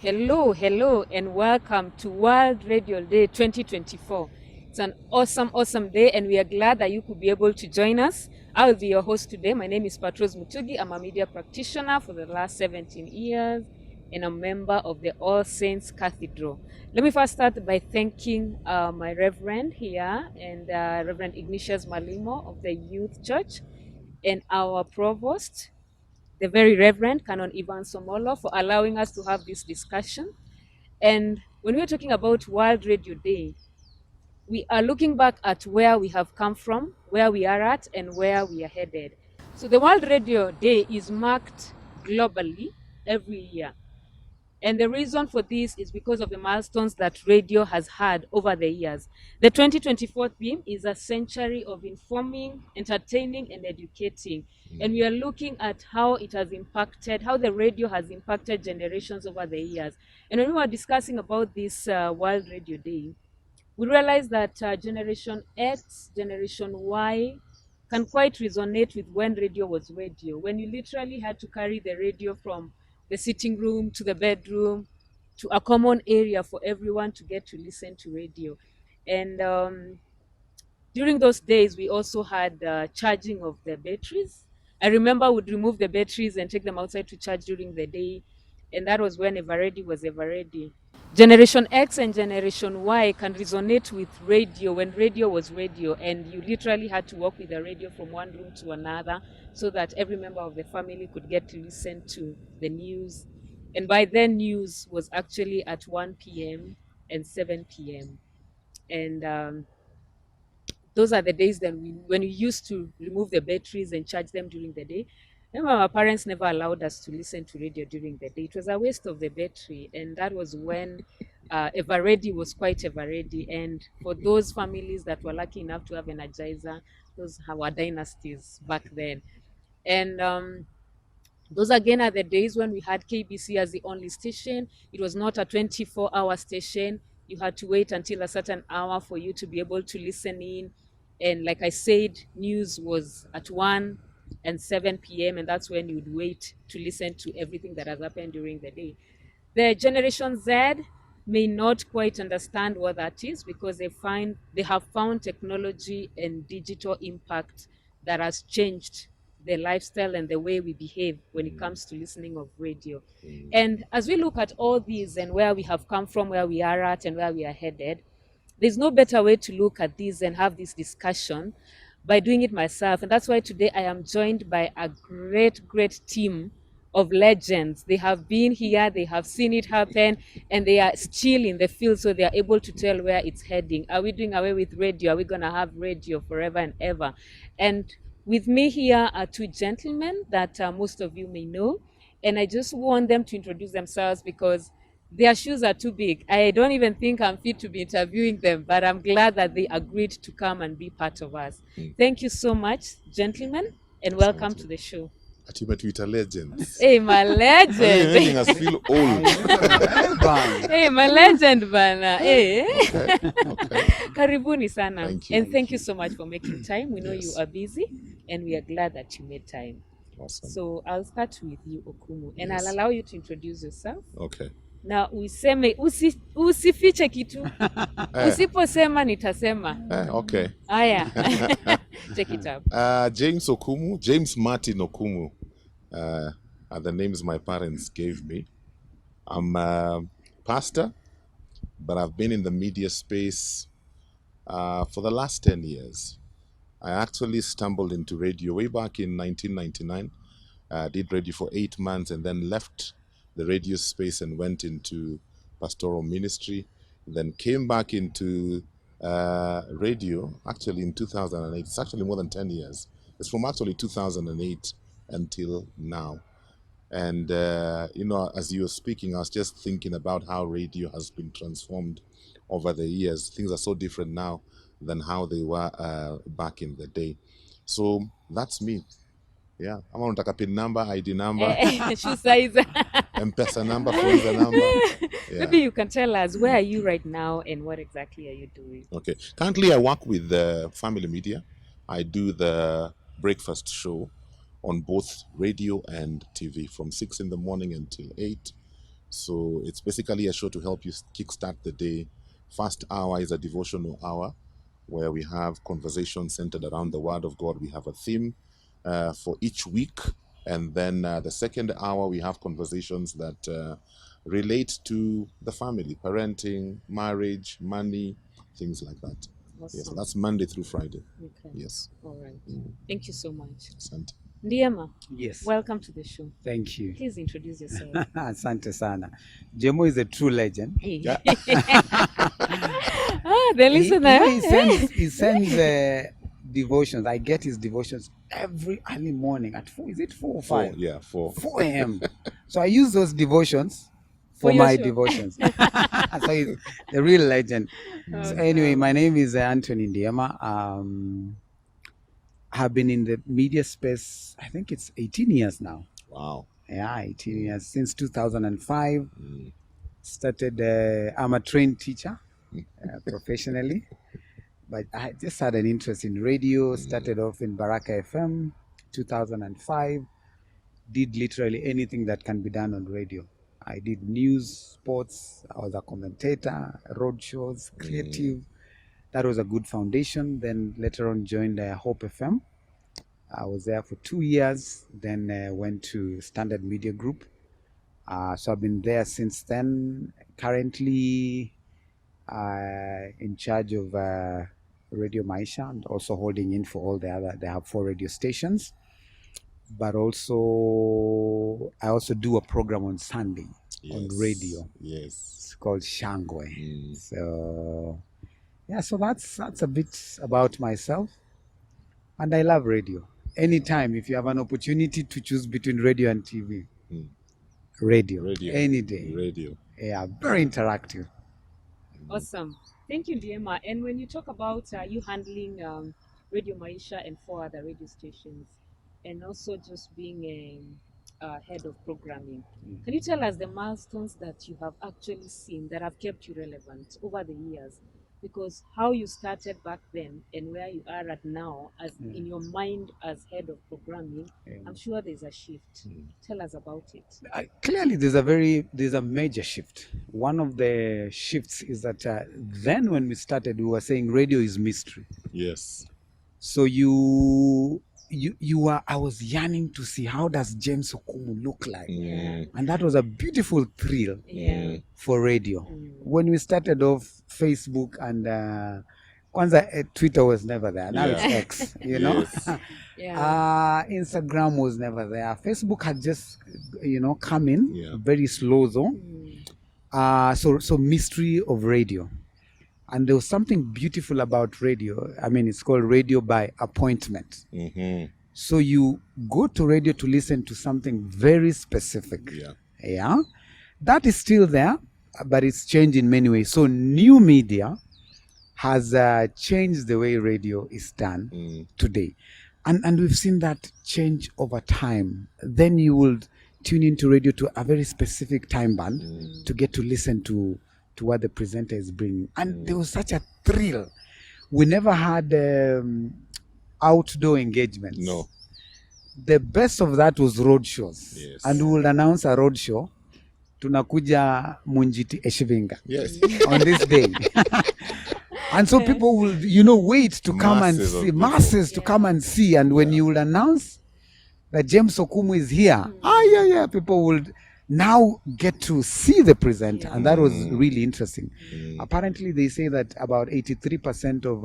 Hello, and welcome to World Radio Day 2024. It's an awesome day, and we are glad that you could be able to join us. I will be your host today. My name is Patrose Mutugi. I'm a media practitioner for the last 17 years and a member of the All Saints Cathedral. Let me first start by thanking my Reverend here and Reverend Ignatius Malimo of the Youth Church and our Provost, the very Reverend Canon Ivan Somolo, for allowing us to have this discussion. And when we're talking about World Radio Day, we are looking back at where we have come from, where we are at, and where we are headed. So the World Radio Day is marked globally every year. And the reason for this is because of the milestones that radio has had over the years. The 2024 theme is a century of informing, entertaining, and educating. And we are looking at how it has impacted, how the radio has impacted generations over the years. And when we were discussing about this World Radio Day, we realized that Generation X, Generation Y can quite resonate with when radio was radio, when you literally had to carry the radio from the sitting room to the bedroom to a common area for everyone to get to listen to radio. And during those days, we also had charging of the batteries. I remember we'd remove the batteries and take them outside to charge during the day. And that was when Ever Ready was Ever Ready. Generation X and Generation Y can resonate with radio when radio was radio, and you literally had to walk with the radio from one room to another so that every member of the family could get to listen to the news. And by then, news was actually at 1 p.m. and 7 p.m. And those are the days when we used to remove the batteries and charge them during the day. Remember, our parents never allowed us to listen to radio during the day. It was a waste of the battery, and that was when Ever Ready was quite Ever Ready. And for those families that were lucky enough to have Energizer, those were dynasties back then. And those again are the days when we had KBC as the only station. It was not a 24-hour station. You had to wait until a certain hour for you to be able to listen in. And like I said, news was at 1 and 7 p.m. and that's when you'd wait to listen to everything that has happened during the day. The Generation Z may not quite understand what that is because they have found technology and digital impact that has changed the lifestyle and the way we behave when it comes to listening of radio. And as we look at all these and where we have come from, where we are at and where we are headed, there's no better way to look at this and have this discussion by doing it myself. And that's why today I am joined by a great team of legends. They have been here, they have seen it happen, and they are still in the field, so they are able to tell where it's heading. Are we doing away with radio? Are we going to have radio forever and ever? And with me here are two gentlemen that most of you may know, and I just want them to introduce themselves because their shoes are too big. I don't even think I'm fit to be interviewing them, but I'm glad that they agreed to come and be part of us. Thank you so much, gentlemen, and welcome to the show. Twitter legends. Hey, my legend. Making us feel old. Hey, my legend, bana. Hey. Okay. Karibuni sana. Thank you. And thank you so much for making time. We know you are busy, and we are glad that you made time. Awesome. So I'll start with you, Okumu, and Yes. I'll allow you to introduce yourself. Okay. Na useme usifiche kitu. Usiposema nitasema. Okay. Aya. Check it up. James Okumu, James Martin Okumu, are the names my parents gave me. I'm a pastor, but I've been in the media space for the last 10 years. I actually stumbled into radio way back in 1999. Did radio for 8 months and then left the radio space and went into pastoral ministry, then came back into radio actually in 2008. It's actually more than 10 years. It's from actually 2008 until now. And, as you were speaking, I was just thinking about how radio has been transformed over the years. Things are so different now than how they were back in the day. So that's me. Yeah, I'm on a PIN number, ID number, Shoe size. M-Pesa number, Fuliza number. Yeah. Maybe you can tell us, where are you right now and what exactly are you doing? Okay. Currently, I work with the family media. I do the breakfast show on both radio and TV from 6 in the morning until 8. So it's basically a show to help you kickstart the day. First hour is a devotional hour where we have conversations centered around the Word of God. We have a theme for each week. And then the second hour, we have conversations that relate to the family, parenting, marriage, money, things like that. Awesome. Yes, that's Monday through Friday. Okay. Yes. All right. Thank you so much. Asante. Ndiema, Yes. welcome to the show. Thank you. Please introduce yourself. Asante sana. Jemo is a true legend. The listener. He sends devotions. I get his devotions every early morning at 4. Is it 4 or 5? 4, yeah, 4. 4 a.m. So I use those devotions for your my show. devotions. So he's the real legend. So anyway, my name is Anthony Ndiema. Have been in the media space, I think it's 18 years now. Wow. Yeah, 18 years. Since 2005. Started, I'm a trained teacher professionally. But I just had an interest in radio, started off in Baraka FM, 2005. Did literally anything that can be done on radio. I did news, sports, I was a commentator, road shows, creative. That was a good foundation. Then later on joined Hope FM. I was there for 2 years, then went to Standard Media Group. So I've been there since then. Currently in charge of Radio Maisha and also holding in for all the other, they have 4 radio stations. But also, I also do a program on Sunday on radio. Yes. It's called Shangwe. So, yeah, so that's a bit about myself. And I love radio. Anytime, if you have an opportunity to choose between radio and TV, radio, any day. Radio. Yeah, very interactive. Awesome. Thank you, Ndiema. And when you talk about you handling Radio Maisha and 4 other radio stations, and also just being a head of programming, can you tell us the milestones that you have actually seen that have kept you relevant over the years? Because how you started back then and where you are at now, as in your mind as head of programming, I'm sure there's a shift. Tell us about it. Clearly, there's a major shift. One of the shifts is that then when we started, we were saying radio is mystery. Yes. So I was yearning to see how does James Okumu look like, and that was a beautiful thrill for radio. When we started off, Facebook and kwanza Twitter was never there. Now it's X, you know. Instagram was never there. Facebook had just come in very slow though. So mystery of radio. And there was something beautiful about radio. I mean, it's called radio by appointment. So you go to radio to listen to something very specific. Yeah. That is still there, but it's changed in many ways. So new media has changed the way radio is done today. And we've seen that change over time. Then you will tune into radio to a very specific time band to get to listen to what the presenter is bringing. And there was such a thrill. We never had outdoor engagements. No. The best of that was road shows. Yes. And we would announce a road show. Tunakuja Munjiti Eshivinga. Yes. On this day. And so people will, wait to come and see, masses to come and see. And when you will announce that James Okumu is here, people would now get to see the presenter. And that was really interesting. Apparently, they say that about 83% of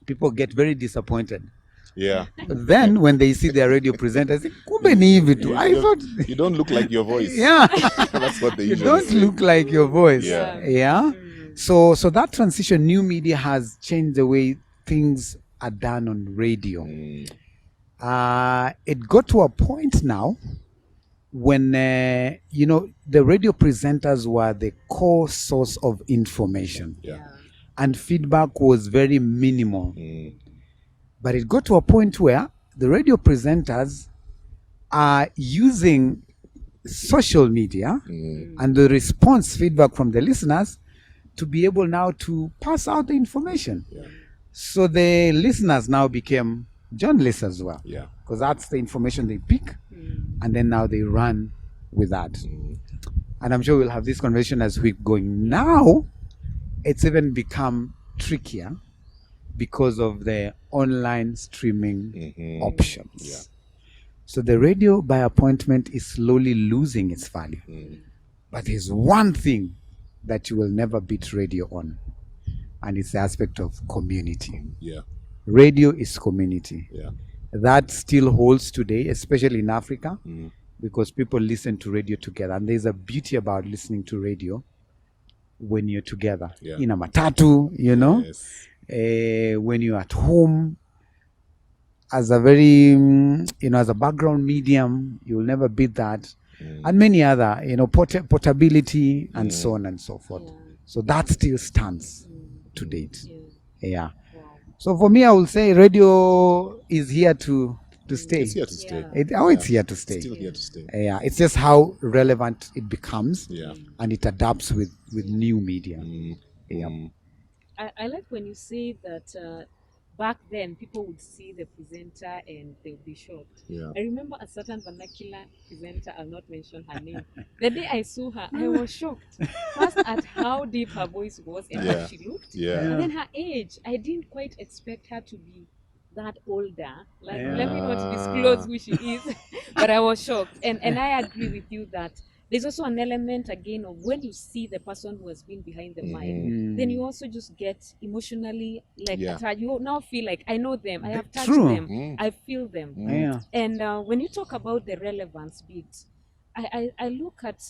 people get very disappointed. Yeah. But then when they see their radio presenter, they say, "Kumbe ni hivi tu." I thought you don't look like your voice. Yeah. That's what they you usually don't say. look like your voice. Yeah. So that transition, new media has changed the way things are done on radio. It got to a point now when the radio presenters were the core source of information. And feedback was very minimal. But it got to a point where the radio presenters are using social media and the response feedback from the listeners to be able now to pass out the information. So the listeners now became journalists as well. Because that's the information they pick, and then now they run with that. And I'm sure we'll have this conversation as we're going. Now, it's even become trickier because of the online streaming options. Yeah. So the radio by appointment is slowly losing its value. But there's one thing that you will never beat radio on, and it's the aspect of community. Yeah. Radio is community. Yeah. That still holds today, especially in Africa, because people listen to radio together. And there's a beauty about listening to radio when you're together. Yeah. In a matatu, you know, Yes. when you're at home, as a very, as a background medium, you'll never beat that. And many other, portability and so on and so forth. Yeah. So that still stands to date. Yeah. Wow. So for me, I will say radio is here to stay. It's here to stay. Yeah. It's here to stay. Still here to stay. Yeah, it's just how relevant it becomes, Yeah. and it adapts with new media. Yeah. I like when you say that back then people would see the presenter and they would be shocked. Yeah. I remember a certain vernacular presenter, I'll not mention her name. The day I saw her, I was shocked. First at how deep her voice was and Yeah. how she looked. Yeah. And then her age. I didn't quite expect her to be that older. Like, let me not disclose who she is, but I was shocked. And I agree with you that there's also an element again of when you see the person who has been behind the mic, then you also just get emotionally attached. You now feel like I know them, I have touched them, I feel them. Yeah. And when you talk about the relevance bit, I look at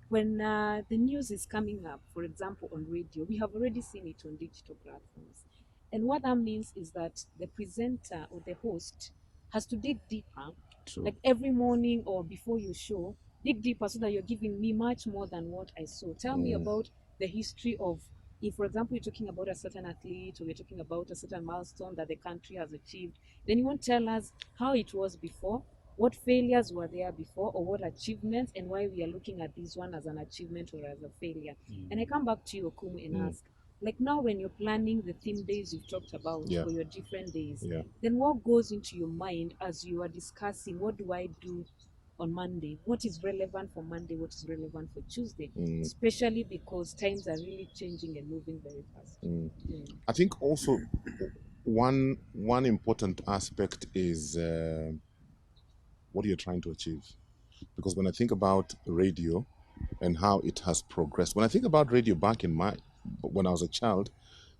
when the news is coming up, for example, on radio, we have already seen it on digital platforms. And what that means is that the presenter or the host has to dig deeper, like every morning or before your show, dig deeper so that you're giving me much more than what I saw. Tell me about the history of, if, for example, you're talking about a certain athlete or you're talking about a certain milestone that the country has achieved, then you won't tell us how it was before, what failures were there before, or what achievements, and why we are looking at this one as an achievement or as a failure. And I come back to you, Okumu, and ask, like now when you're planning the theme days you've talked about for your different days, then what goes into your mind as you are discussing, what do I do on Monday? What is relevant for Monday? What is relevant for Tuesday? Especially because times are really changing and moving very fast. I think also one important aspect is what you're trying to achieve. Because when I think about radio and how it has progressed, when I think about radio back in when I was a child,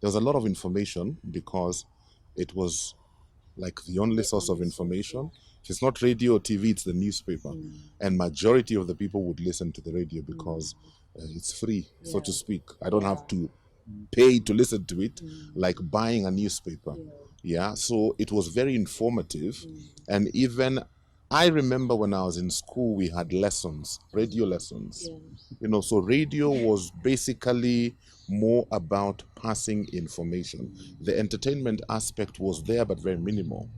there was a lot of information because it was like the only source of information. If it's not radio or TV, it's the newspaper. And majority of the people would listen to the radio because it's free, so to speak. I don't have to pay to listen to it, like buying a newspaper. Yeah, so it was very informative. And even I remember when I was in school, we had lessons, radio lessons. So radio was basically more about passing information. The entertainment aspect was there, but very minimal.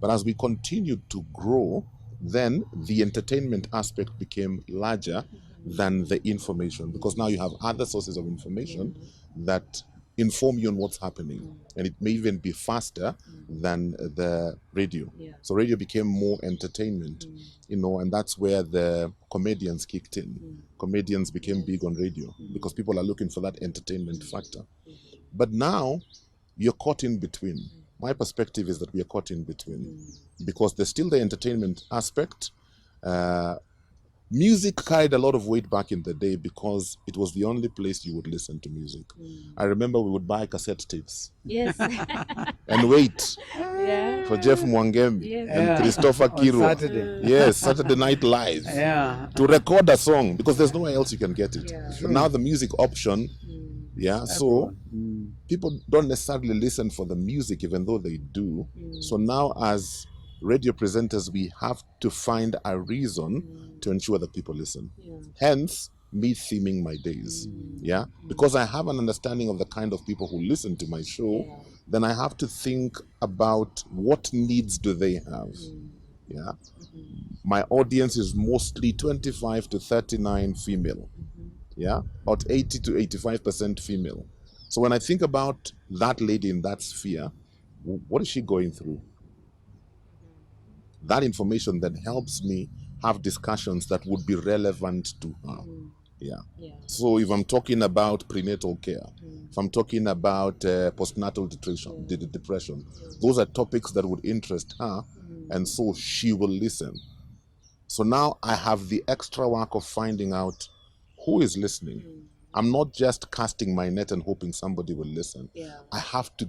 But as we continued to grow, then the entertainment aspect became larger than the information, because now you have other sources of information that inform you on what's happening, and it may even be faster than the radio. So radio became more entertainment, and that's where the comedians kicked in. Comedians became big on radio because people are looking for that entertainment factor. But now you're caught in between. My perspective is that we are caught in between because there's still the entertainment aspect. Music carried a lot of weight back in the day because it was the only place you would listen to music. I remember we would buy cassette tapes. Yes. And wait for Jeff Yes. Mwangembi and Christopher On Kiro. Saturday. Yes, Saturday Night Live. To record a song because there's nowhere else you can get it. But now the music option, so people don't necessarily listen for the music even though they do. So now as radio presenters, we have to find a reason to ensure that people listen. Hence, me theming my days. Because I have an understanding of the kind of people who listen to my show, then I have to think about what needs do they have. My audience is mostly 25 to 39 female. About 80 to 85% female. So when I think about that lady in that sphere, what is she going through? That information then helps me have discussions that would be relevant to her. Yeah. Yeah. So if I'm talking about prenatal care, if I'm talking about postnatal depression, those are topics that would interest her, and so she will listen. So now I have the extra work of finding out who is listening. I'm not just casting my net and hoping somebody will listen. Yeah. I have to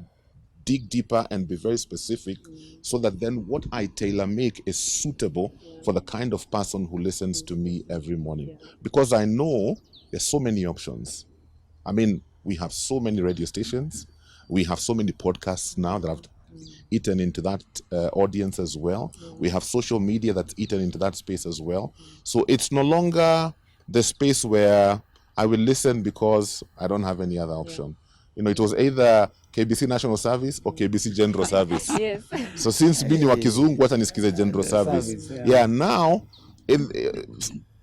dig deeper and be very specific so that then what I tailor make is suitable for the kind of person who listens to me every morning. Because I know there's so many options. I mean, we have so many radio stations. We have so many podcasts now that have eaten into that audience as well. We have social media that's eaten into that space as well. So it's no longer the space where I will listen because I don't have any other option. You know, it was either KBC National Service or KBC General Service. Yes. So since mimi wa kizungu hata nisikize General Service. Yeah, now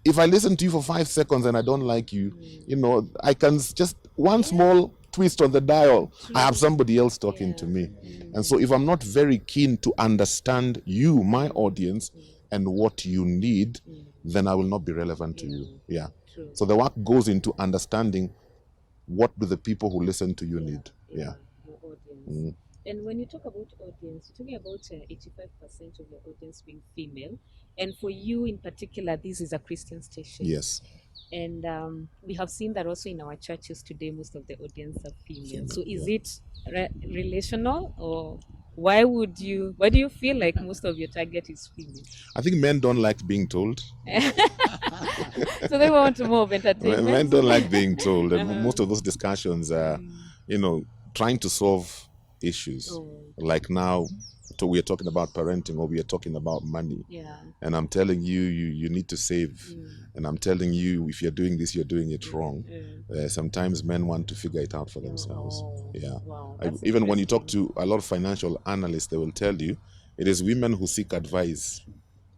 if I listen to you for 5 seconds and I don't like you, you know, I can just one small twist on the dial, I have somebody else talking to me. And so if I'm not very keen to understand you, my audience, and what you need, then I will not be relevant to you. Yeah. True. So the work goes into understanding what do the people who listen to you need. Yeah. Your audience. And when you talk about audience, you're talking about 85% of your audience being female. And for you in particular, this is a Christian station. Yes. And we have seen that also in our churches today, most of the audience are female. So is it relational, or why do you feel like most of your target is female? I think men don't like being told. So they want more of entertainment. Men don't like being told. And most of those discussions are, you know, trying to solve issues. Like now, we are talking about parenting, or we are talking about money. Yeah. And I'm telling you, you need to save. And I'm telling you, if you're doing this, you're doing it wrong. Sometimes men want to figure it out for themselves. Yeah. Wow, Even when you talk to a lot of financial analysts, they will tell you it is women who seek advice.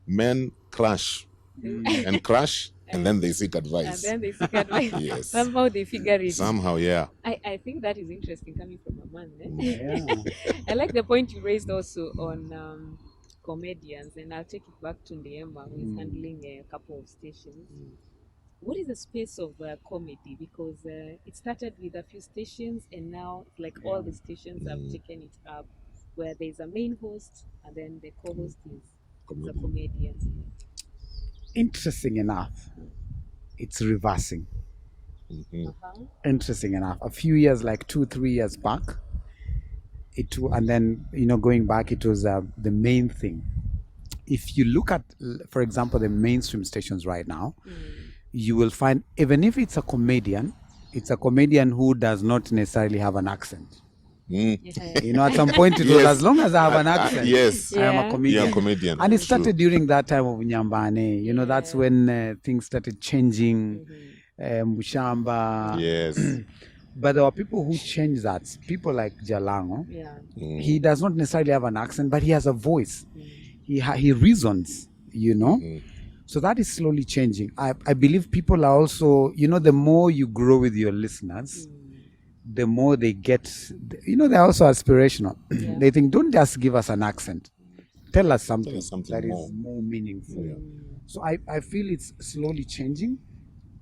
Men crash and crash, and then they seek advice. And then they seek advice. Yes. Somehow they figure it. Somehow, yeah. I think that is interesting coming from a man. I like the point you raised also on comedians, and I'll take it back to Ndiema, who is handling a couple of stations. What is the space of comedy? Because it started with a few stations, and now like all the stations have taken it up, where there's a main host, and then the co-host is a comedian. Interesting enough, it's reversing. Interesting enough, a few years, like 2-3 years back, and then, you know, going back, it was the main thing. If you look at, for example, the mainstream stations right now, you will find, even if it's a comedian who does not necessarily have an accent. You know, at some point it was, as long as I have an accent, yes, I am a comedian. You're a comedian. And it started during that time of Nyambane. You know, that's when things started changing. Mushamba. Yes. But there were people who changed that. People like Jalango. He does not necessarily have an accent, but he has a voice. He reasons, you know. So that is slowly changing. I believe people are also, you know, the more you grow with your listeners, the more they get, you know, they're also aspirational. They think, don't just give us an accent. Tell us something, that is more meaningful. So I feel it's slowly changing.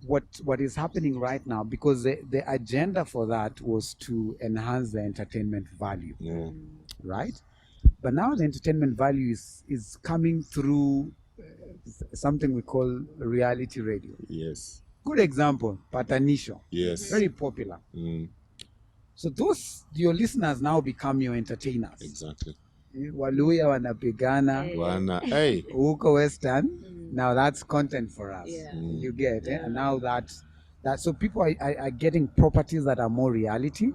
What is happening right now, because the agenda for that was to enhance the entertainment value, right? But now the entertainment value is coming through something we call reality radio. Yes. Good example, Patanisho. Yes. Very popular. So your listeners now become your entertainers. Exactly. Waluya wanapigana. Hey. Uko Western. Now that's content for us. You get it? And now that so people are getting properties that are more reality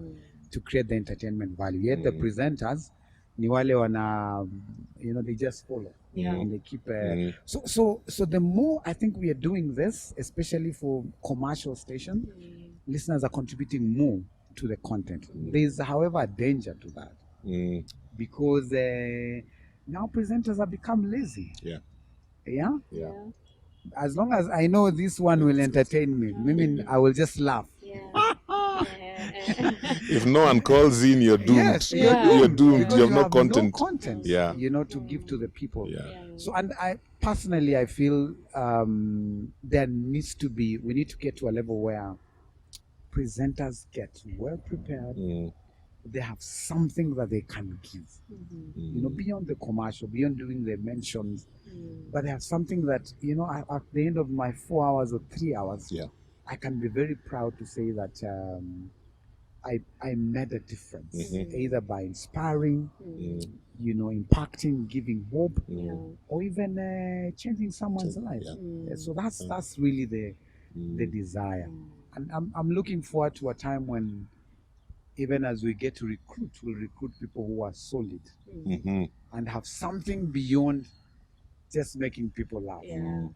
to create the entertainment value. Yet the presenters, ni wale wana, you know, they just follow. And they keep so the more I think we are doing this, especially for commercial stations, listeners are contributing more to the content. There's, however, a danger to that, because now presenters have become lazy. Yeah. As long as I know this one will entertain me, I will just laugh. If no one calls in, you're doomed. Yes, Yeah. You're doomed. Because You have no no content. content, Yeah. to give to the people. Yeah. So, and I personally, I feel we need to get to a level where presenters get well prepared. They have something that they can give, beyond the commercial, beyond doing the mentions, but they have something that, at the end of my 4 hours or 3 hours, I can be very proud to say that I made a difference, either by inspiring, impacting, giving hope, or even changing someone's life. So that's really the desire. And I'm looking forward to a time when, even as we get to recruit, we'll recruit people who are solid and have something beyond just making people laugh. And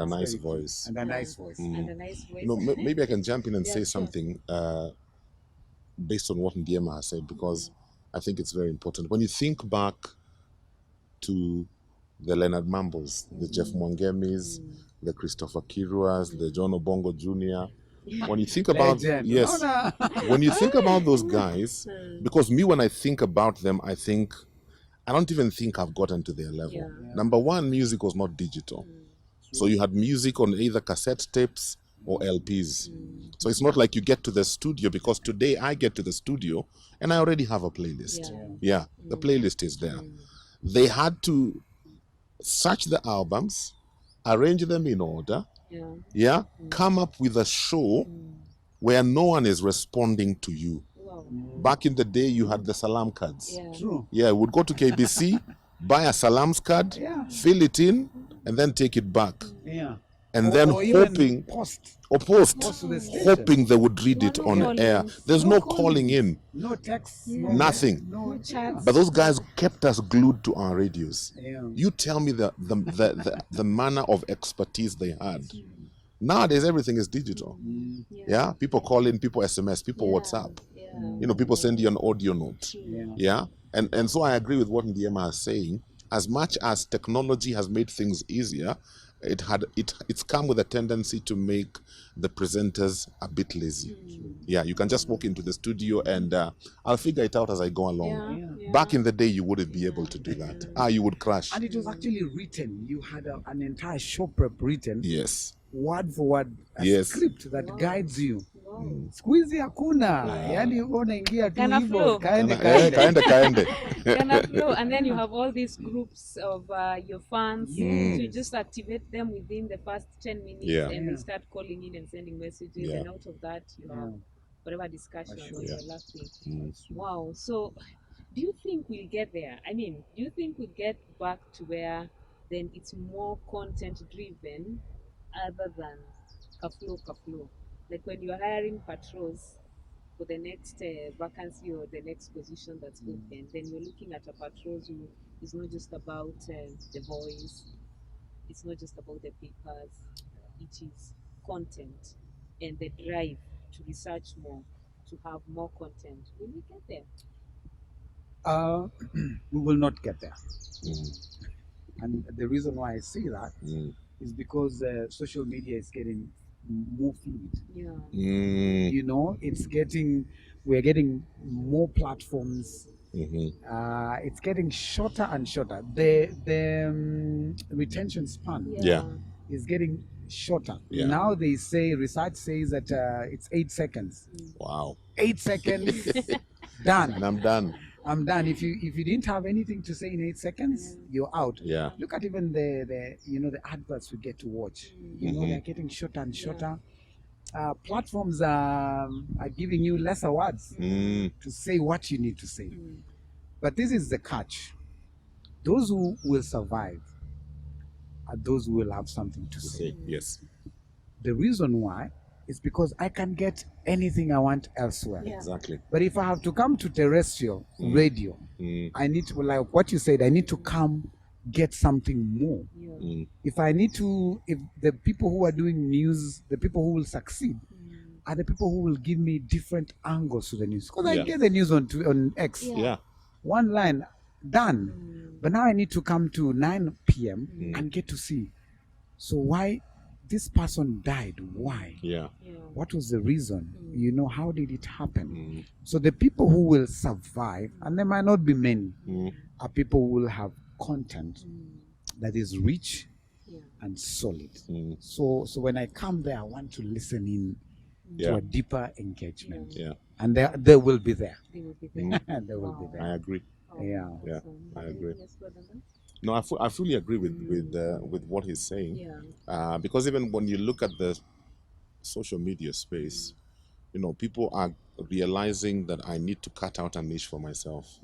a nice voice. And a nice voice. And a nice voice. Maybe I can jump in and say sure. something based on what Ndiema has said, because I think it's very important. When you think back to the Leonard Mambos, the Jeff Mwangemis, the Christopher Kiruas, the John Obongo Jr., when you think about when you think about those guys, because when I think about them, I don't even think I've gotten to their level. Number one, music was not digital, so you had music on either cassette tapes or LPs. So it's not like you get to the studio, because today I get to the studio and I already have a playlist. The playlist is there. They had to search the albums, arrange them in order, come up with a show where no one is responding to you. Back in the day, you had the salam cards. Would go to KBC, buy a salams card, fill it in, and then take it back. And then hoping, hoping they would read it on air. There's no calling in, no text, nothing. No chats. But those guys kept us glued to our radios. You tell me the manner of expertise they had. Nowadays, everything is digital. People call in, people SMS, people WhatsApp. People send you an audio note. And so I agree with what Ndiema is saying. As much as technology has made things easier, it's come with a tendency to make the presenters a bit lazy. You can just walk into the studio and I'll figure it out as I go along. Back in the day, you wouldn't be able to do that. You would crash. And it was actually written. You had an entire show prep written. Word for word, a script that guides you. Siku hizi hakuna, yani unaingia tu hivyo, kaende. Kana flow, and then you have all these groups of your fans. So you just activate them within the first 10 minutes, and they start calling in and sending messages, and out of that you have whatever discussion or you're laughing. Wow. So do you think we'll get there? I mean, do you think we'll get back to where then it's more content driven other than kaflow? Like when you're hiring Patrose for the next vacancy or the next position that's open, then you're looking at a Patrose who is not just about the voice, it's not just about the papers, it is content and the drive to research more, to have more content. Will we get there? We will not get there. And the reason why I say that is because social media is getting more fluid. We're getting more platforms. It's getting shorter and shorter. The retention span is getting shorter. Now they say, research says that it's 8 seconds. Wow. 8 seconds, done. And I'm done. I'm done. If you didn't have anything to say in 8 seconds, you're out. Look at even the adverts we get to watch. They're getting shorter and shorter. Platforms are giving you lesser words to say what you need to say. But this is the catch. Those who will survive are those who will have something to say. Yes. The reason why is because I can get anything I want elsewhere. Exactly. But if I have to come to terrestrial radio, I need to, like what you said, I need to come get something more. If the people who are doing news, the people who will succeed are the people who will give me different angles to the news. Because I get the news on X. One line, done. But now I need to come to 9 p.m. and get to see. So why this person died. Why? Yeah. What was the reason? You know, how did it happen? Mm. So the people who will survive, and there might not be many, are people who will have content that is rich and solid. So when I come there, I want to listen in to a deeper engagement. Yeah. And they will be there. They will be there. They will be there. I agree. Yeah. Yeah, Awesome. I agree. Yes, Brother Nat? No, I fully agree with what he's saying. Because even when you look at the social media space, you know, people are realizing that I need to cut out a niche for myself.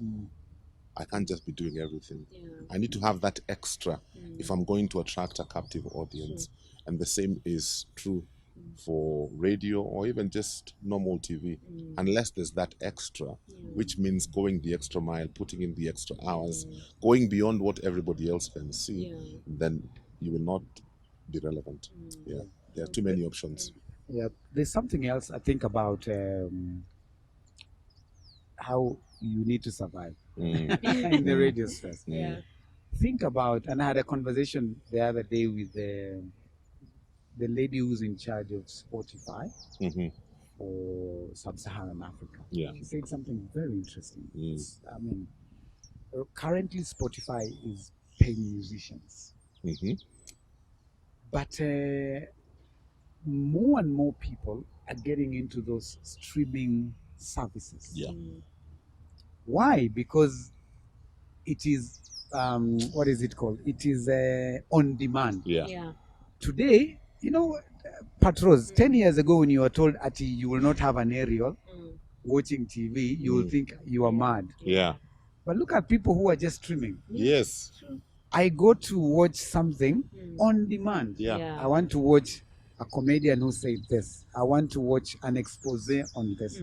I can't just be doing everything. I need to have that extra if I'm going to attract a captive audience. And the same is true for radio or even just normal TV. Unless there's that extra, which means going the extra mile, putting in the extra hours, going beyond what everybody else can see, then you will not be relevant. Yeah, there are too many options. Yeah, there's something else I think about how you need to survive in the radio space. Think about, and I had a conversation the other day with the lady who's in charge of Spotify for Sub-Saharan Africa. She said something very interesting. I mean, currently Spotify is paying musicians, but more and more people are getting into those streaming services. Why? Because it is what is it called? It is on demand. Today, you know, Patrose, 10 years ago when you were told that you will not have an aerial watching TV, you will think you are mad. But look at people who are just streaming. Yes. I go to watch something on demand. I want to watch a comedian who said this. I want to watch an expose on this.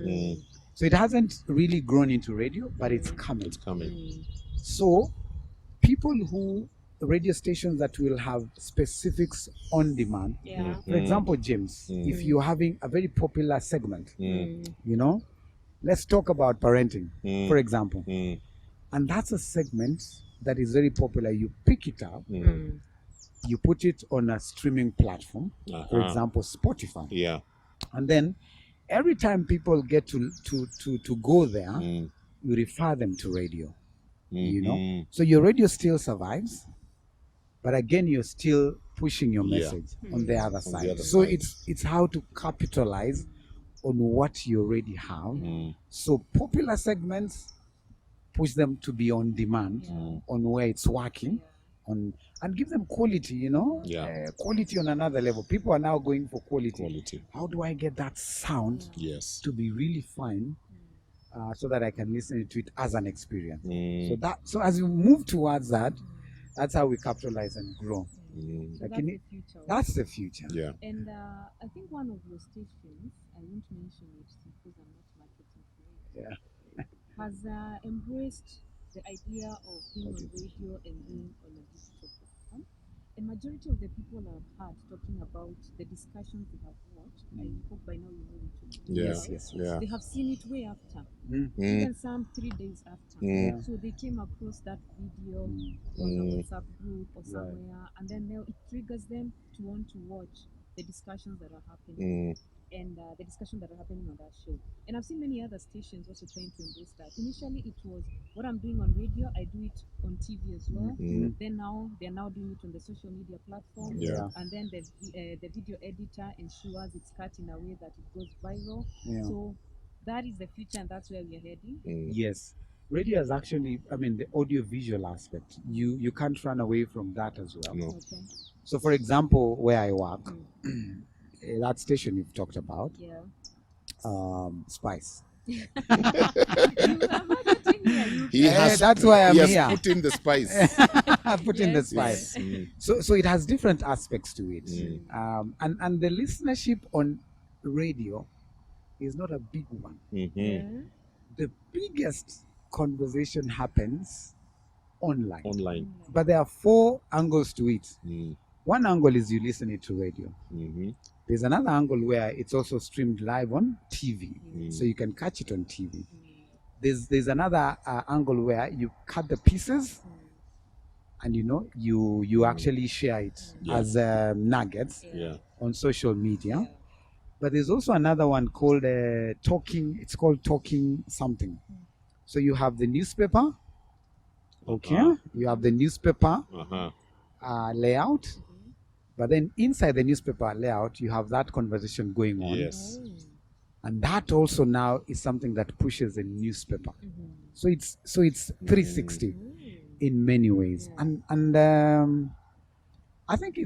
So it hasn't really grown into radio, but it's coming. It's coming. So people radio stations that will have specifics on demand. For example, James, if you're having a very popular segment, you know, let's talk about parenting, for example. And that's a segment that is very popular. You pick it up, you put it on a streaming platform, for example, Spotify. And then every time people get to go there, you refer them to radio. You know, so your radio still survives, but again you're still pushing your message on the other side. So it's how to capitalize on what you already have. So popular segments, push them to be on demand on where it's working, and give them quality, you know, quality on another level. People are now going for quality. How do I get that sound to be really fine? So that I can listen to it as an experience. So as we move towards that, that's how we capitalize and grow. That's the future. And I think one of your stations, I won't mention it because I'm not marketing for it, has embraced the idea of being on radio and being on a digital platform. A majority of the people I've heard talking about the discussions they have watched, I hope by now you know which one. Yes. They have seen it way after, even some 3 days after. So they came across that video on a WhatsApp group or somewhere, and then now it triggers them to want to watch the discussions that are happening. And the discussions that are happening on that show. And I've seen many other stations also trying to embrace that. Initially, it was what I'm doing on radio, I do it on TV as well. Then now, they're now doing it on the social media platform. And then the video editor ensures it's cut in a way that it goes viral. So that is the future, and that's where we are heading. Yes. Radio is actually, I mean, the audio-visual aspect. You can't run away from that as well. So, for example, where I work, that station you've talked about, Spice. He has, that's why I'm he here. has put in the spice. Put in the spice. So it has different aspects to it. And the listenership on radio is not a big one. The biggest conversation happens online. But there are 4 angles to it. One angle is you listen it to radio. There's another angle where it's also streamed live on TV, so you can catch it on TV. There's another angle where you cut the pieces and you actually share it Yeah. as nuggets Yeah. on social media. But there's also another one called talking. It's called talking something. So you have the newspaper. Okay, you have the newspaper layout, but then inside the newspaper layout, you have that conversation going on. Yes. And that also now is something that pushes the newspaper. So it's 360 in many ways, and I think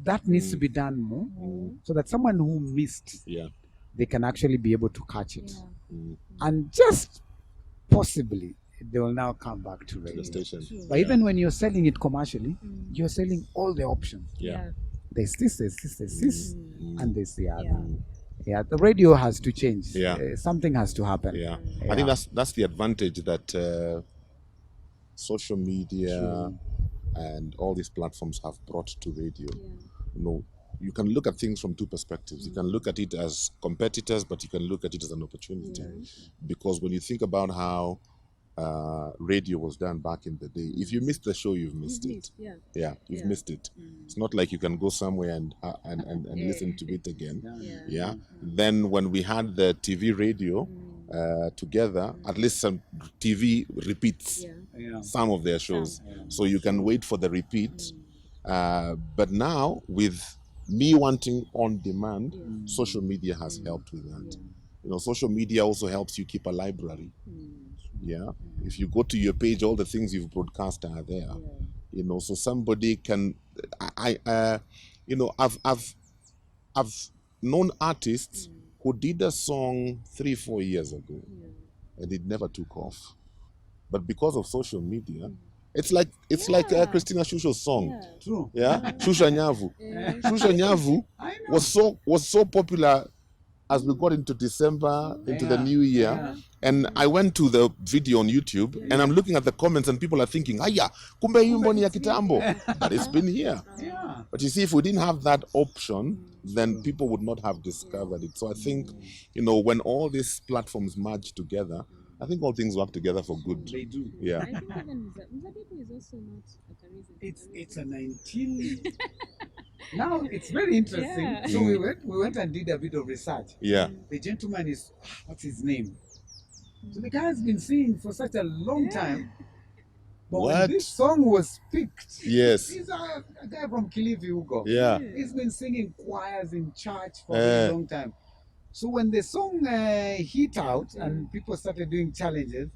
that needs to be done more, so that someone who missed, they can actually be able to catch it, and just possibly they will now come back to radio. The station. But even when you're selling it commercially, you're selling all the options. Yeah. There's this, and there's the other. Yeah, the radio has to change. Yeah. Something has to happen. Yeah. I think that's the advantage that social media and all these platforms have brought to radio. You can look at things from two perspectives. You can look at it as competitors, but you can look at it as an opportunity. Because when you think about how radio was done back in the day, if you missed the show, you've missed it. You've missed it. It's not like you can go somewhere and listen to it again. Then when we had the TV radio together, at least some TV repeats some of their shows, so you can wait for the repeat. But now with me wanting on demand, social media has helped with that. Social media also helps you keep a library. If you go to your page, all the things you've broadcast are there. So somebody can. I've known artists who did a song 3-4 years ago, and it never took off. But because of social media, it's like Christina Shusho's song. True. Shusha Nyavu. Shusha Nyavu was so popular as we got into December, into the new year. And I went to the video on YouTube, and I'm looking at the comments, and people are thinking, "Aya, kumbe yimbo ni ya kitambo." But it's been here. But you see, if we didn't have that option, then people would not have discovered it. So I think, when all these platforms merge together, I think all things work together for good. They do. Yeah. I think even Mzabibu is also not a charisma. It's a 19. Now it's very interesting. So we went and did a bit of research. Yeah. The gentleman is, what's his name? So the guy has been singing for such a long time. But when this song was picked, he's a guy from Kilifi, Hugo. Yeah. He's been singing choirs in church for a long time. So when the song hit out and people started doing challenges,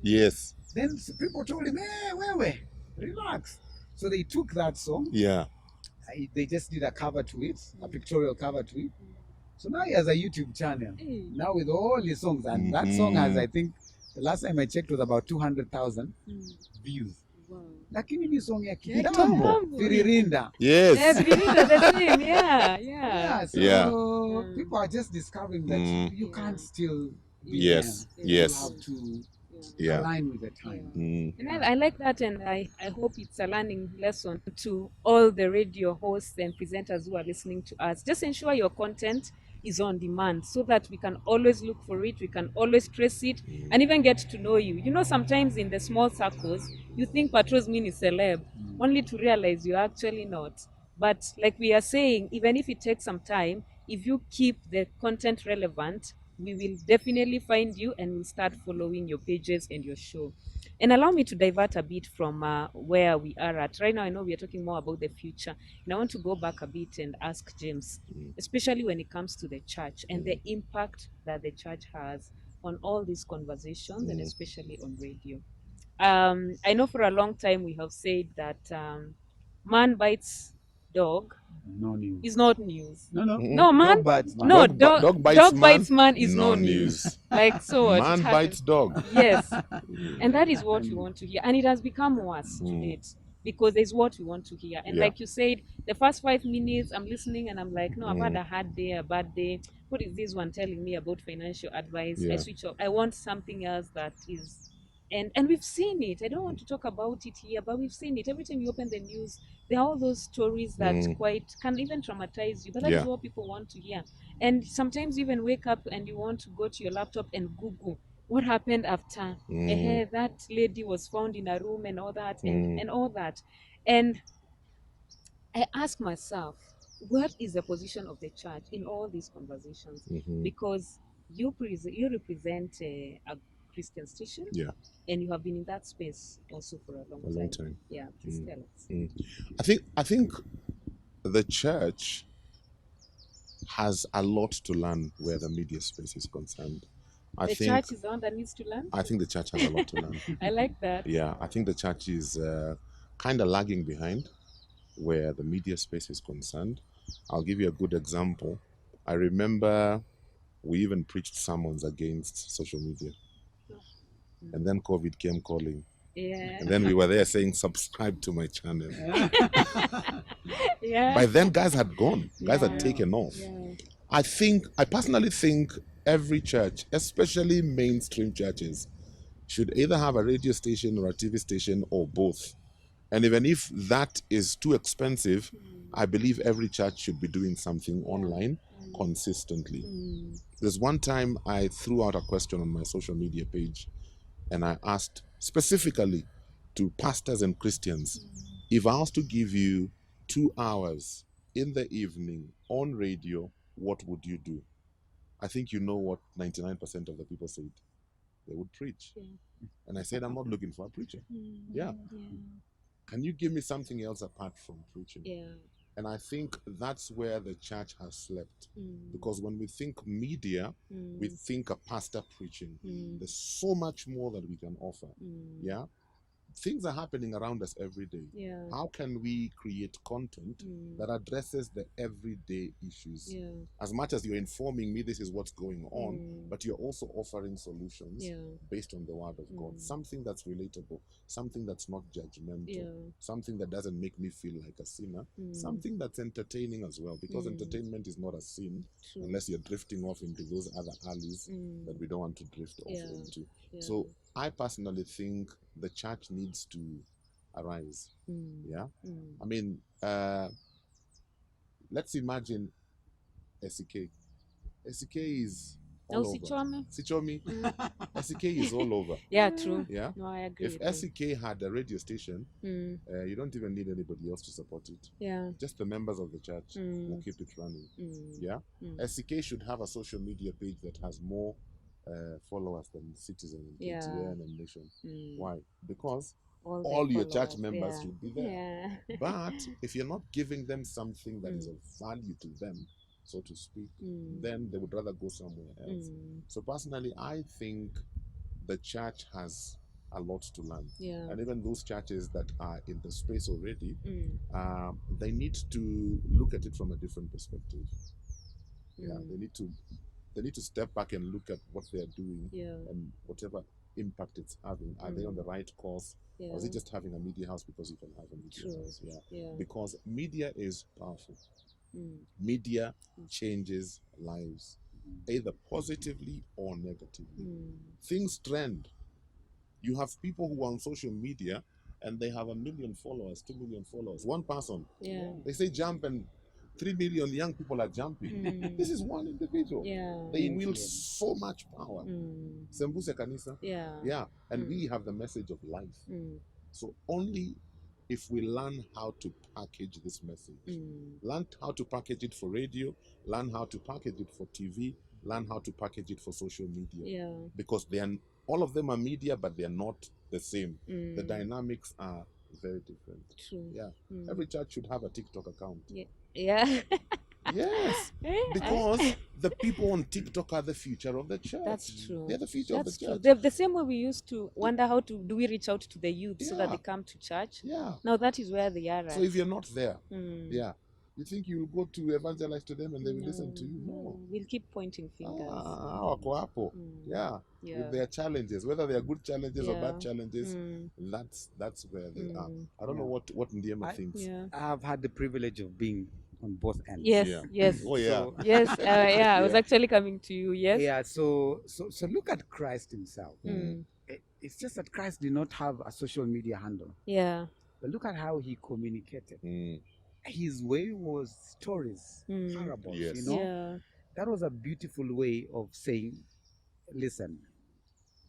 then people told him, "Hey, relax." So they took that song. They just did a cover to it, a pictorial cover to it. So now he has a YouTube channel. Now with all his songs, and that song has, I think, the last time I checked, was about 200,000 views. Lakini ni song ya kitambo, Firirinda. Firirinda, the same, yeah. So people are just discovering that you can't still be there. You have to align with the time. And I like that, and I hope it's a learning lesson to all the radio hosts and presenters who are listening to us. Just ensure your content is on demand, so that we can always look for it, we can always trace it, and even get to know you. Sometimes in the small circles, you think Patrose means celeb, only to realize you're actually not. But like we are saying, even if it takes some time, if you keep the content relevant, we will definitely find you and we'll start following your pages and your show. And allow me to divert a bit from where we are at. Right now, I know we are talking more about the future. And I want to go back a bit and ask James, especially when it comes to the church and the impact that the church has on all these conversations and especially on radio. I know for a long time we have said that man bites dog is not news. No, man. Dog bites man is no news. Like so. Man bites dog. Yes. And that is what we want to hear. And it has become worse to date, because it's what we want to hear. And like you said, the first 5 minutes I'm listening and I'm like, no, I've had a hard day, a bad day. What is this one telling me about financial advice? I switch off. I want something else that is. And we've seen it. I don't want to talk about it here, but we've seen it. Every time you open the news, there are all those stories that can even traumatize you. But that is what people want to hear. And sometimes you even wake up and you want to go to your laptop and Google what happened after that lady was found in a room and all that and all that. And I ask myself, what is the position of the church in all these conversations? Mhm. Because you represent a Christian station, Yeah, and you have been in that space also for a long a long time. Yeah, please tell us. I think the church has a lot to learn where the media space is concerned. The church is the one that needs to learn. I think the church has a lot to learn. I like that. Yeah, I think the church is kind of lagging behind where the media space is concerned. I'll give you a good example. I remember we even preached sermons against social media. And then COVID came calling. Yeah. And then we were there saying, subscribe to my channel. Yeah. By then, guys had gone, guys had Yeah. taken off. Yeah. I personally think every church, especially mainstream churches, should either have a radio station or a TV station or both. And even if that is too expensive, I believe every church should be doing something online consistently. There's one time I threw out a question on my social media page, and I asked specifically to pastors and Christians, if I was to give you 2 hours in the evening on radio, what would you do? I think you know what 99% of the people said. They would preach. Yeah. And I said, I'm not looking for a preacher. Yeah. Can you give me something else apart from preaching? Yeah. And I think that's where the church has slept. Because when we think media, we think a pastor preaching. There's so much more that we can offer. Yeah. Things are happening around us every day. Yeah. How can we create content that addresses the everyday issues? Yeah. As much as you're informing me this is what's going on, but you're also offering solutions based on the word of God. Something that's relatable, something that's not judgmental, something that doesn't make me feel like a sinner, something that's entertaining as well, because entertainment is not a sin. True. Unless you're drifting off into those other alleys that we don't want to drift off into. Yeah. So I personally think the church needs to arise. Yeah. I mean, let's imagine SEK. SEK is all over. Sichomi. SEK is all over. Yeah, true. Yeah. No, I agree. If SEK had a radio station, you don't even need anybody else to support it. Yeah. Just the members of the church will keep it running. Yeah. SEK should have a social media page that has more followers than Citizen and KTN and Nation. Why? Because all your church members should be there. But if you're not giving them something that is of value to them, so to speak, then they would rather go somewhere else. So personally, I think the church has a lot to learn. And even those churches that are in the space already, they need to look at it from a different perspective. Yeah, they need to step back and look at what they are doing and whatever impact it's having. Are they on the right course? Or is it just having a media house because you can have a media house? Yeah. Because media is powerful. Media changes lives, either positively or negatively. Things trend. You have people who are on social media and they have 1 million followers, 2 million followers. One person. They say jump and 3 million young people are jumping. This is one individual. They wield so much power. Sembuse Kanisa. Yeah. And we have the message of life. So only if we learn how to package this message, learn how to package it for radio, learn how to package it for TV, learn how to package it for social media. Because all of them are media, but they are not the same. The dynamics are very different. True. Yeah. Every church should have a TikTok account. Yeah. Yes. Because the people on TikTok are the future of the church. That's true. They're the future of the church. The same way we used to wonder how do we reach out to the youth so that they come to church. Yeah. Now that is where they are at. So if you're not there, you think you'll go to evangelize to them and they will listen to you? No. We'll keep pointing fingers. Wako hapo. Yeah. With their challenges, whether they are good challenges or bad challenges, that's where they are. I don't know what Ndiema thinks. I've had the privilege of being on both ends. Yes. Oh yeah. So, Yes. I was actually coming to you. Yes. Yeah. So look at Christ himself. It's just that Christ did not have a social media handle. Yeah. But look at how he communicated. His way was stories, parables. Yes. You know, that was a beautiful way of saying, "Listen,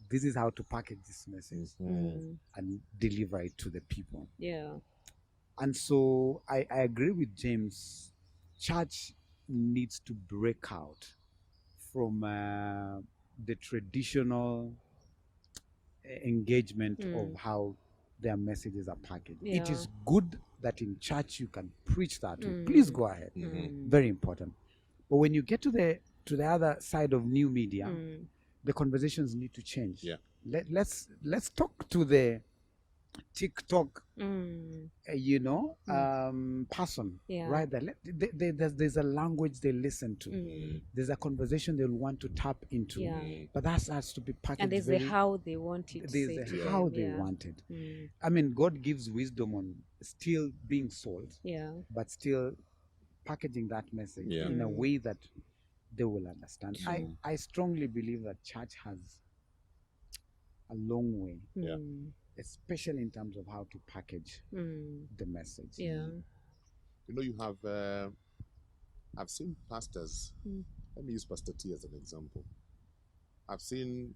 this is how to package this message and deliver it to the people." Yeah. And so I agree with James. Church needs to break out from the traditional engagement of how their messages are packaged. It Yeah. is good that in church you can preach that way. Please go ahead. Very important. But when you get to the other side of new media, the conversations need to change. Yeah. Let's talk to the TikTok, person, Yeah. right? There's a language they listen to. There's a conversation they'll want to tap into. Yeah. But that has to be packaged. And there's the how they want it. There's said the to how them, they yeah. want it. I mean, God gives wisdom on still being sold, Yeah. but still packaging that message in a way that they will understand. I strongly believe that church has a long way, especially in terms of how to package the message. Yeah. You know, you have, I've seen pastors, let me use Pastor T as an example. I've seen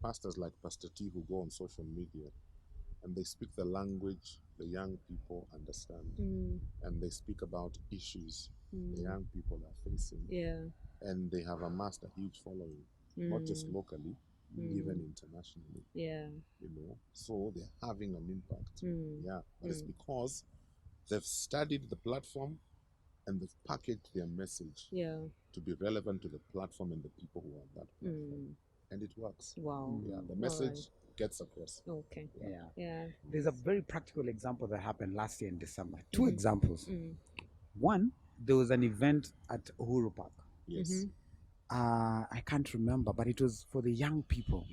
pastors like Pastor T who go on social media and they speak the language the young people understand. And they speak about issues the young people are facing. Yeah. And they have amassed a huge following, not just locally, even internationally. Yeah. You know, so they're having an impact. Yeah, but it's because they've studied the platform and they've packaged their message to be relevant to the platform and the people who are on that platform. And it works. Wow. Yeah, the message gets across. Okay. Yeah. Yeah. There's a very practical example that happened last year in December. Two examples. One, there was an event at Uhuru Park. Yes. I can't remember, but it was for the young people.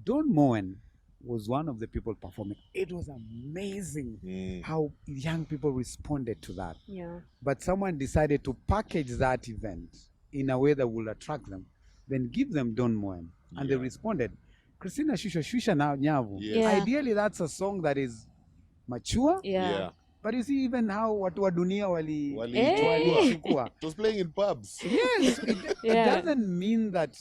Don Moen was one of the people performing. It was amazing how young people responded to that. Yeah. But someone decided to package that event in a way that will attract them, then give them Don Moen. And they responded. Christina Shusha Shusha now Nyavu. Yes. Yeah. Ideally, that's a song that is mature. Yeah. But you see, even how watu wa dunia Hey. walichukua. It was playing in pubs. Yes, it Yeah. doesn't mean that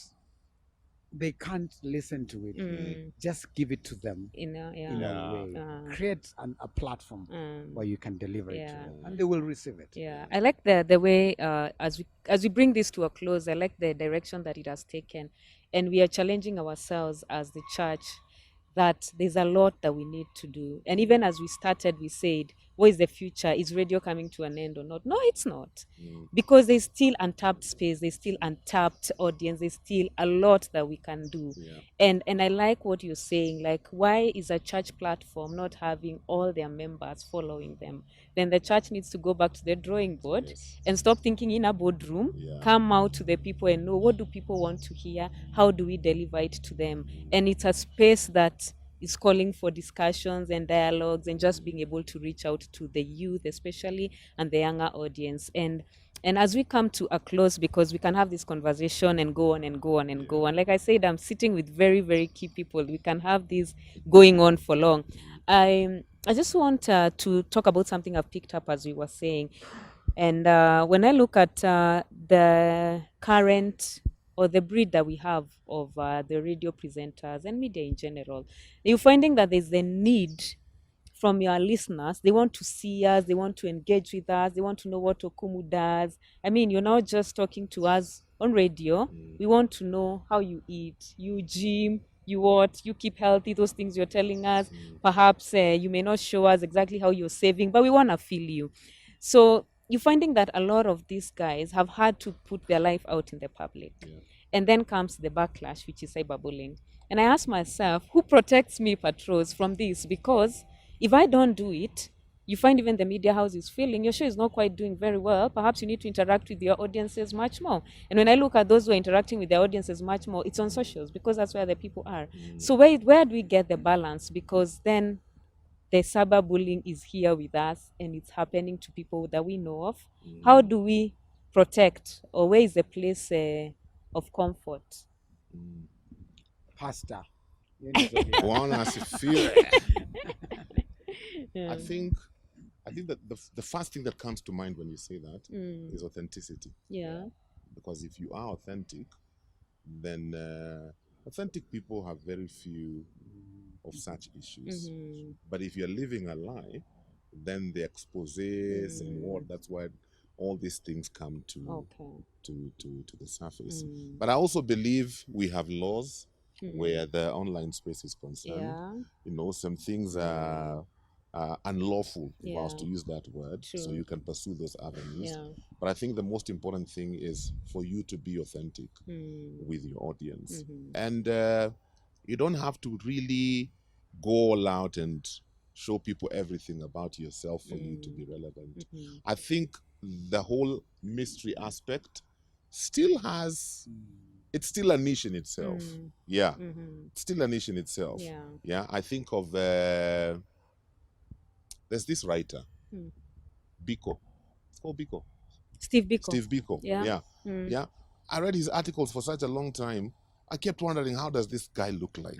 they can't listen to it. Just give it to them In a, yeah. in a way. Create a platform where you can deliver it to them, and they will receive it. Yeah, I like the way as we bring this to a close. I like the direction that it has taken, and we are challenging ourselves as the church that there's a lot that we need to do. And even as we started, we said, what is the future? Is radio coming to an end or not? No, it's not. Because there's still untapped space, there's still untapped audience, there's still a lot that we can do. And I like what you're saying, like, why is a church platform not having all their members following them? Then the church needs to go back to the drawing board and stop thinking in a boardroom, come out to the people and know, what do people want to hear? How do we deliver it to them? And it's a space that is calling for discussions and dialogues and just being able to reach out to the youth especially and the younger audience. And as we come to a close, because we can have this conversation and go on and go on and go on. Like I said, I'm sitting with very, very key people. We can have this going on for long. I just want to talk about something I've picked up as we were saying. And when I look at the current or the breed that we have of the radio presenters and media in general, you're finding that there's a need from your listeners. They want to see us, they want to engage with us, they want to know what Okumu does. I mean, you're not just talking to us on radio. We want to know how you eat, you gym, you what, you keep healthy, those things you're telling us. Perhaps you may not show us exactly how you're saving, but we want to feel you. So you're finding that a lot of these guys have had to put their life out in the public. And then comes the backlash, which is cyberbullying. And I ask myself, who protects me, Patrose, from this? Because if I don't do it, you find even the media house is feeling your show is not quite doing very well. Perhaps you need to interact with your audiences much more. And when I look at those who are interacting with their audiences much more, it's on socials, because that's where the people are. So where do we get the balance? Because then the cyberbullying is here with us and it's happening to people that we know of. How do we protect, or where is the place of comfort? Pastor. One has to feel. I think that the first thing that comes to mind when you say that is authenticity. Yeah. Because if you are authentic, then authentic people have very few of such issues. But if you're living a lie, then the exposés and what. That's why all these things come to the surface. But I also believe we have laws where the online space is concerned. You know, some things are unlawful, if I was to use that word, so you can pursue those avenues. But I think the most important thing is for you to be authentic with your audience. And you don't have to really go all out and show people everything about yourself for you to be relevant. I think the whole mystery aspect still has, it's still a niche in itself. Yeah, it's still a niche in itself. Yeah, I think of, there's this writer, Biko. It's called Biko. Steve Biko. Steve Biko. Yeah. I read his articles for such a long time. I kept wondering, how does this guy look like?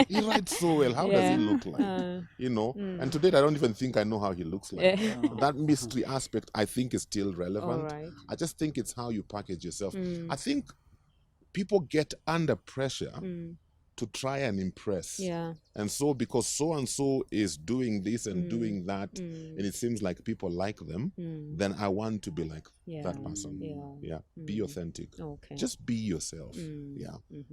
He writes so well. How does he look like? You know? And today I don't even think I know how he looks like. That mystery aspect, I think, is still relevant. I just think it's how you package yourself. I think people get under pressure to try and impress. And so because so-and-so is doing this and doing that, and it seems like people like them, then I want to be like that person. Be authentic. Just be yourself.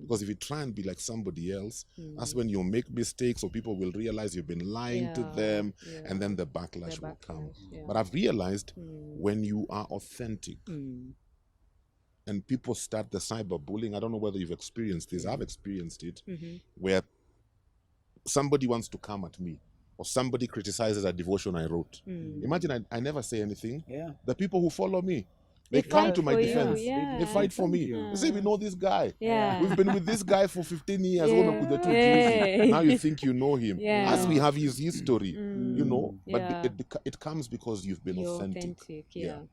Because if you try and be like somebody else, that's when you'll make mistakes, or people will realize you've been lying to them, and then the backlash will come. But I've realized when you are authentic, and people start the cyberbullying. I don't know whether you've experienced this. I've experienced it, where somebody wants to come at me, or somebody criticizes a devotion I wrote. Imagine I never say anything. The people who follow me, they come to my defense. They fight for me. They say, we know this guy. We've been with this guy for 15 years. Now you think you know him. As we have his history, you know. But it comes because you've been authentic.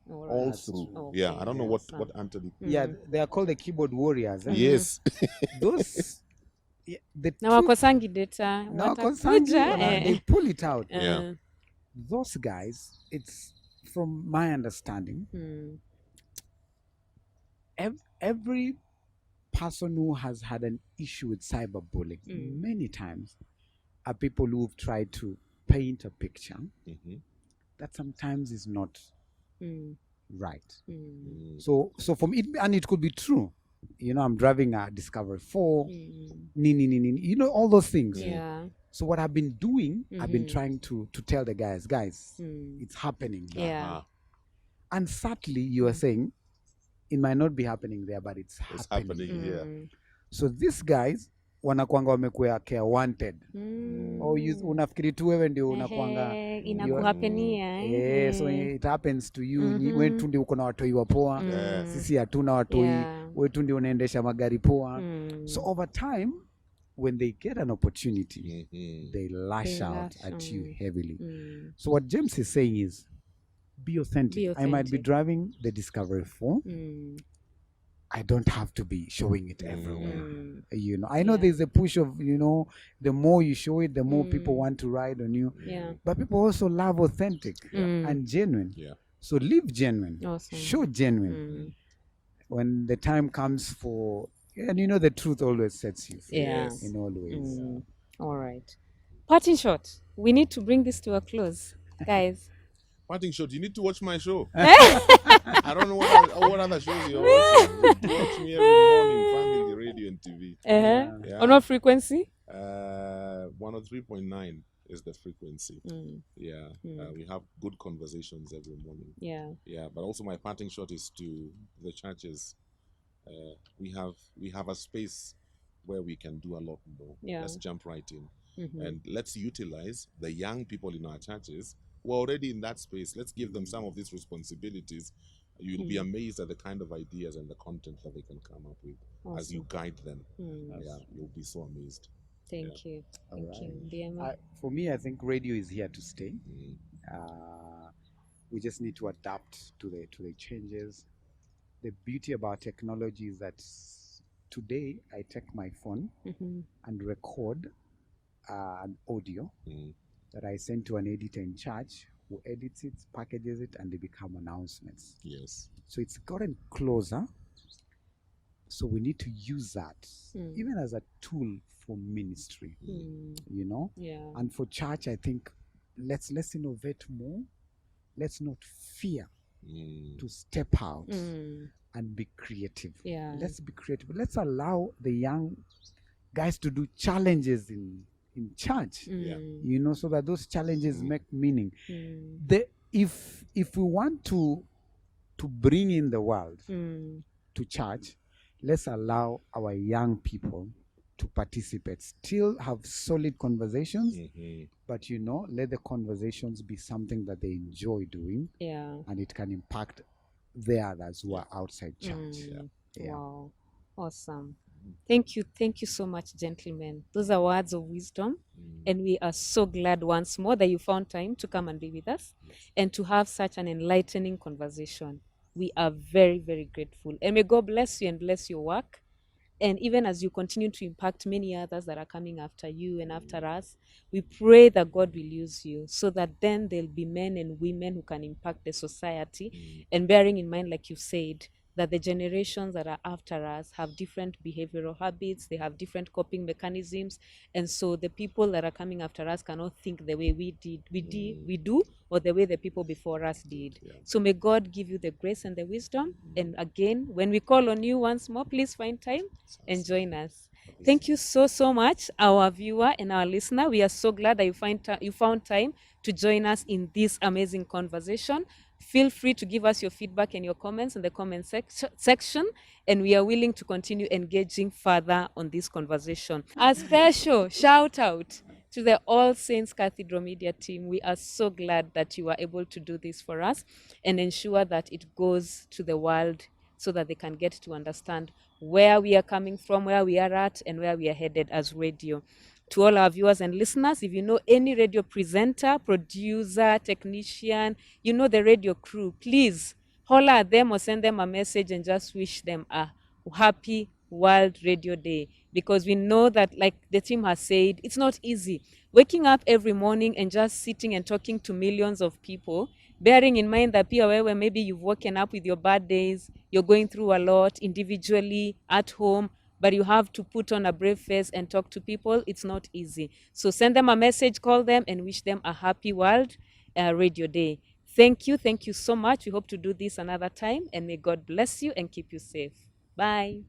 All through. I don't know what Anthony. They are called the keyboard warriors. Yes. Those. Na wakosangi data. They pull it out. Those guys, it's from my understanding. Every person who has had an issue with cyberbullying many times are people who've tried to paint a picture that sometimes is not right. So from it, and it could be true. You know, I'm driving a Discovery 4, you know, all those things. So what I've been doing, I've been trying to tell the guys, it's happening. And sadly, you are saying, it might not be happening there, but it's happening here. So these guys wanakuanga wamekuwa care wanted. Unafikiri tu wewe ndio unakuanga inakuhapenia. So it happens to you. Wewe tu ndio uko na watoi wa poa. Sisi hatuna watoi. Wewe tu ndio unaendesha magari poa. So over time, when they get an opportunity, they lash out at you heavily. So what James is saying is, be authentic. I might be driving the Discovery 4. I don't have to be showing it everywhere. You know, I know there's a push of, you know, the more you show it, the more people want to ride on you. But people also love authentic and genuine. So live genuine. Show genuine. When the time comes for, and you know, the truth always sets you free in all ways. All right. Parting shot. We need to bring this to a close, guys. Parting shot. You need to watch my show. I don't know what other shows you're watching. You watch me every morning, family, radio, and TV. On what frequency? 103.9 is the frequency. We have good conversations every morning. But also my parting shot is to the churches. We have a space where we can do a lot more. Let's jump right in. And let's utilize the young people in our churches who are already in that space. Let's give them some of these responsibilities. You'll be amazed at the kind of ideas and the content that they can come up with as you guide them. You'll be so amazed. Thank you. Thank you, Ndiema. For me, I think radio is here to stay. We just need to adapt to the changes. The beauty about technology is that today I take my phone and record an audio that I send to an editor in church who edits it, packages it, and they become announcements. So it's gotten closer. So we need to use that even as a tool for ministry, you know? And for church, I think let's innovate more. Let's not fear to step out and be creative. Yeah. Let's be creative. Let's allow the young guys to do challenges in church. You know, so that those challenges make meaning. If we want to bring in the world to church, let's allow our young people to participate. Still have solid conversations, but you know, let the conversations be something that they enjoy doing, and it can impact the others who are outside church. Wow, awesome. Thank you so much, gentlemen. Those are words of wisdom, and we are so glad once more that you found time to come and be with us and to have such an enlightening conversation. We are very, very grateful, and may God bless you and bless your work. And even as you continue to impact many others that are coming after you and after us, we pray that God will use you so that then there'll be men and women who can impact the society. And bearing in mind, like you said, that the generations that are after us have different behavioral habits, they have different coping mechanisms, and so the people that are coming after us cannot think the way we do, or the way the people before us did. So may God give you the grace and the wisdom. And again, when we call on you once more, please find time and join us. Thank you so much, our viewer and our listener. We are so glad that you found time to join us in this amazing conversation. Feel free to give us your feedback and your comments in the comment section, and we are willing to continue engaging further on this conversation. A special shout out to the All Saints Cathedral Media team. We are so glad that you are able to do this for us and ensure that it goes to the world so that they can get to understand where we are coming from, where we are at, and where we are headed as radio. To all our viewers and listeners, if you know any radio presenter, producer, technician, you know the radio crew, please holler at them or send them a message and just wish them a happy World Radio Day, because we know that, like the team has said, it's not easy waking up every morning and just sitting and talking to millions of people, bearing in mind that where maybe you've woken up with your bad days, you're going through a lot individually at home, but you have to put on a brave face and talk to people. It's not easy. So send them a message, call them, and wish them a happy World Radio Day. Thank you so much. We hope to do this another time, and may God bless you and keep you safe. Bye.